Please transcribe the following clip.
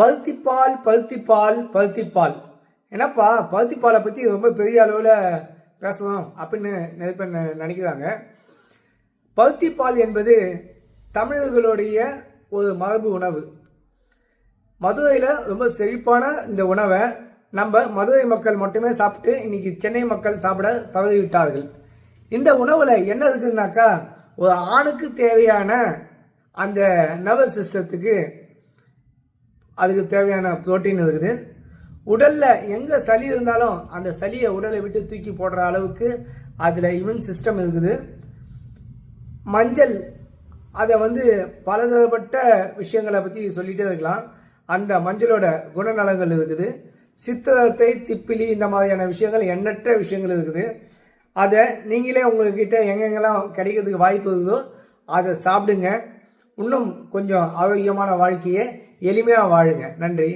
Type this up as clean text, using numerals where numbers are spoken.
பருத்திப்பால் பருத்திப்பால் பருத்திப்பால். என்னப்பா பருத்திப்பாலை பற்றி ரொம்ப பெரிய அளவில் பேசணும் அப்படின்னு நிறைய பேர் நினைக்கிறாங்க. பருத்திப்பால் என்பது தமிழர்களுடைய ஒரு மரபு உணவு. மதுரையில் ரொம்ப செழிப்பான இந்த உணவை நம்ம மதுரை மக்கள் மட்டுமே சாப்பிட்டு இன்னைக்கு சென்னை மக்கள் சாப்பிட தவறிவிட்டார்கள். இந்த உணவில் என்ன இருக்குதுனாக்கா, ஒரு ஆணுக்கு தேவையான அந்த நர்வஸ் சிஸ்டத்துக்கு அதுக்கு தேவையான புரோட்டீன் இருக்குது. உடலில் எங்கே சளி இருந்தாலும் அந்த சளியை உடலை விட்டு தூக்கி போடுற அளவுக்கு அதில் இம்யூன் சிஸ்டம் இருக்குது. மஞ்சள், அதை பலதரப்பட்ட விஷயங்களை பற்றி சொல்லிகிட்டே இருக்கலாம். அந்த மஞ்சளோட குணநலங்கள் இருக்குது. சித்திரத்தை, திப்பிலி, இந்த மாதிரியான விஷயங்கள், எண்ணற்ற விஷயங்கள் இருக்குது. அதை நீங்களே உங்கள்கிட்ட எங்கெங்கெல்லாம் கிடைக்கிறதுக்கு வாய்ப்பு இருக்குதோ அதை சாப்பிடுங்க. இன்னும் கொஞ்சம் ஆரோக்கியமான வாழ்க்கையை எளிமையாக வாழுங்க. நன்றி.